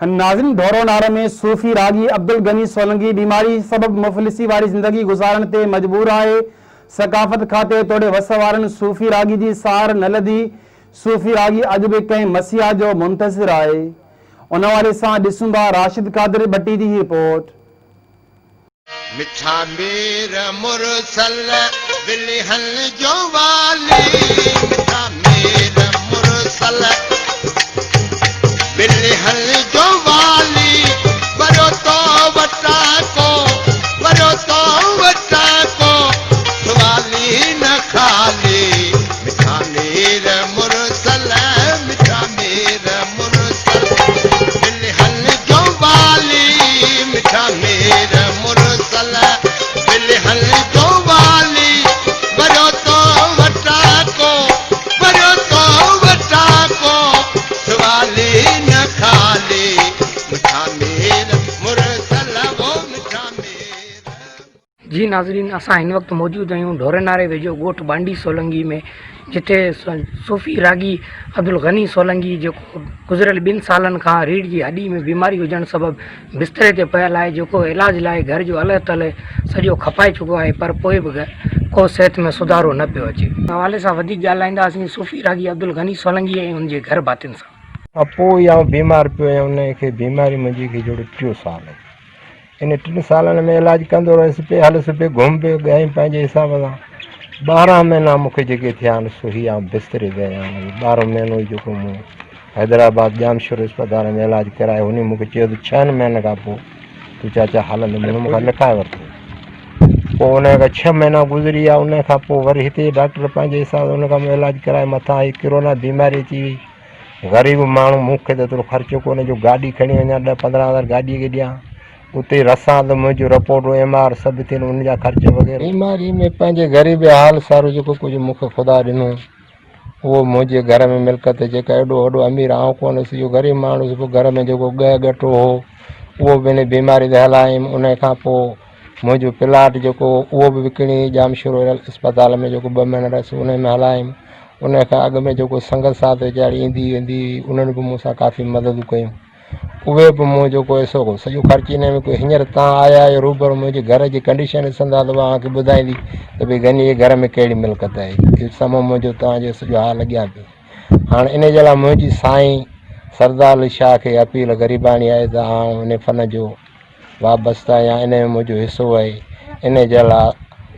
नाज़रीन, धोरो नारे में सूफी रागी अब्दुल गनी सोलंकी बीमारी सबब मुफलिसी वारी जिंदगी गुजारण ते मजबूर है। सकाफत खाते तोड़े वस वारन सूफी रागी जी सार न लधी। सूफी रागी अज भी कई मसीहा जो मुंतज़िर है। उन वाले सां ॾिसूंदा राशिद कादिर भट्टी जी रिपोर्ट। मिठा मेर मुरसल बिलहन जो वाली, मिठा मेर मुरसल बिलहन जो वाली, वरो तो वटा को, वरो तो वटा को, सवाली न खाली। मिठा मेर मुरसल, मिठा मेर मुरसल बिलहन जो वाली, मिठा मेर मुरसल बिलहन जो वाली, वरो तो वटा को, वरो तो वटा को, सवाली न खाली। मिठा मेर मुरसल वो मिठा मेर। जी नाज़रीन, असां हिन वक्त मौजूद आहियूं ढोरे नारे वेझो ॻोठ बांडी सोलंकी में, जिथे सूफ़ी रागी अब्दुल गनी सोलंकी जेको गुज़िरियल 2 सालनि खां रीढ़ जी हड्डी में बीमारी हुजण सबबि बिस्तरे ते पियल आहे, जेको इलाज लाइ घर जो अले तले सॼो खपाए चुको आहे, पर पोइ बि को सिहत में सुधारो न पियो अचे। हवाले सां वधीक ॻाल्हाईंदासीं सूफ़ी रागी अब्दुल गनी सोलंकी ऐं उनजे घर भातियुनि सां। पोइ आउं बीमार पियो आहियां। उनखे बीमारी मुंहिंजी खे जोड़े 3 साल इन 3 सालनि में इलाज कंदो रहियुसि पियो, हलुसि पियो, घुम पियो, ॻाई पंहिंजे हिसाब सां। 12 महीना मूंखे जेके थिया आहिनि सो ही आउं बिस्तरे ते आहियां। 12 महीनो जेको मूं हैदराबाद जामशोर अस्पताल में इलाज कराए, उन मूंखे चयो त 6 महीने खां पोइ तूं चाचा हलंदो। मूं मूंखां लिखाए वरितो। पोइ उन खां 6 महीना गुज़री विया। उन खां पोइ वरी हिते डॉक्टर पंहिंजे हिसाब सां उन खां इलाज कराए, मथां ही कोरोना बीमारी अची वई। ग़रीब माण्हू, मूंखे त एतिरो ख़र्चो कोन्हे जो गाॾी खणी वञा 10-15 हज़ार गाॾीअ खे ॾियां, उते रसां त मुंहिंजो रिपोर्ट MR सभु थियनि, उनजा ख़र्च वग़ैरह। बीमारी में पंहिंजे ग़रीब हाल सारो जेको कुझु मूंखे ख़ुदा ॾिनो, उहो मुंहिंजे घर में मिल्कत जेका एॾो वॾो अमीर आउं कोन्हसि, इहो ग़रीब माण्हू। पोइ घर में जेको ॻटो हो उहो बि इन बीमारी ते हलायुमि। उन खां पोइ मुंहिंजो प्लाट जेको उहो बि विकिणी जामशोर अस्पताल में, जेको 2 महीना रहियुसि उन में हलायुमि। उन खां अॻु में जेको संगत साथ वीचारी ईंदी वेंदी, उन्हनि बि मूंसां काफ़ी मदद कयूं। उहे बि मूं जेको ऐसो सॼो ख़र्चु इन में कोई। हींअर तव्हां आया आहियो रूबरू, मुंहिंजे घर जी कंडीशन ॾिसंदा त तव्हांखे ॿुधाईंदी त भई गनी जे घर में कहिड़ी मिल्कत आहे। इहो समय मुंहिंजो तव्हांजो सॼो हाल अॻियां पियो। हाणे इन जे लाइ मुंहिंजी साईं सरदार अली शाह खे अपील गरीबाणी आहे त आउं इन फन जो वाबस्ता आहियां, इन में मुंहिंजो हिसो आहे। इन जे लाइ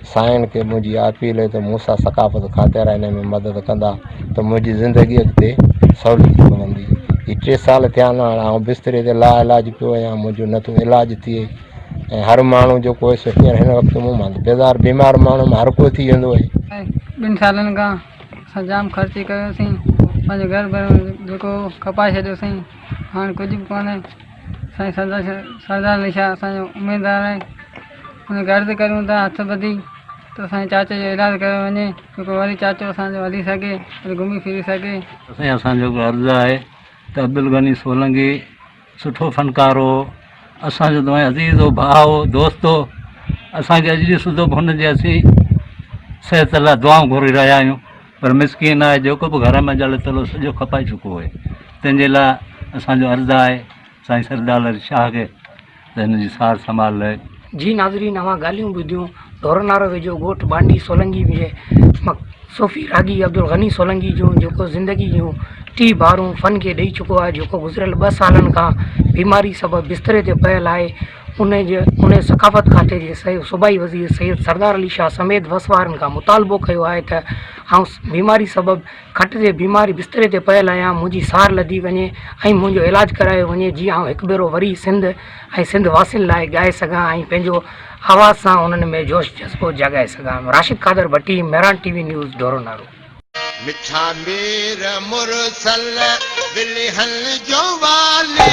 साईं खे मुंहिंजी अपील आहे त मूंसां सकाफ़त ख़ातिर इन में मदद कंदा त मुंहिंजी ज़िंदगी अॻिते सवली थी पवंदी। ही 3 साल थिया आहिनि हाणे आउं बिस्तरे ते लाइलाज पियो आहियां, मुंहिंजो नथो इलाज थिए। ऐं हर माण्हू जेको आहे हींअर हिन वक़्तु मूं मां बेज़ार बीमार माण्हू में हर को थी वेंदो आहे। 2 सालनि खां असां जाम ख़र्ची कयोसीं, पंहिंजो घर भर जेको खपाए छॾियोसीं। हाणे कुझु बि कोन्हे। साईं सरदार अली शाह असांजो उमेदवार आहे, हुनखे अर्ज़ु करियूं था हथ ॿधी त असांजे चाचे जो इलाजु कयो वञे, जेको वरी चाचो असांजो हली सघे, वरी घुमी फिरी सघे। असांजो अर्ज़ु आहे त अब्दुल गनी सोलंकी सुठो फ़नकार हो, असांजो तमामु अज़ीज़ हो, भाउ हो, दोस्त हो। असांखे अॼु ॾिसो त हुनजे असीं सिहत लाइ दुआऊं घुरी रहिया आहियूं, पर मिसकिन आहे जेको बि घर में जल तलो सॼो खपाए चुको आहे। तंहिंजे लाइ असांजो अर्ज़ु आहे साईं सरदार अली शाह खे त हिन जी सार संभाल लाइ। जी नाज़रीन, अवां ॻाल्हियूं ॿुधियूं ढोरो नारो वेझो ॻोठ बांडी सोलंकी में सूफ़ी रागी अब्दुल गनी सोलंकी जूं, जेको ज़िंदगी जूं 3 बारूं फ़न खे ॾेई चुको आहे, जेको गुज़िरियल 2 सालनि खां बीमारी सबबि बिस्तरे ते पियल आहे। उन सकाफ़त खाते जे सूबाई वज़ीर सैयद सरदार अली शाह समेत वसवारनि खां मुतालबो कयो आहे त आउं बीमारी सबबि खट ते बीमारी बिस्तरे ते पियल आहियां, मुंहिंजी सार लधी वञे ऐं मुंहिंजो इलाजु करायो वञे, जीअं आउं हिकु भेरो वरी सिंध ऐं सिंध वासियुनि लाइ ॻाए सघां ऐं पंहिंजो आवाज़ सां उन्हनि में जोश जज़्बो जगाए सघां। राशिद कादिर भट्टी, मेहरान TV न्यूज़, ढोरो नारो। मिठा मेर मुरसल बिलहन जो वाली,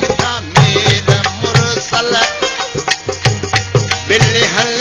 मिठा मेर मुरसल बिलहन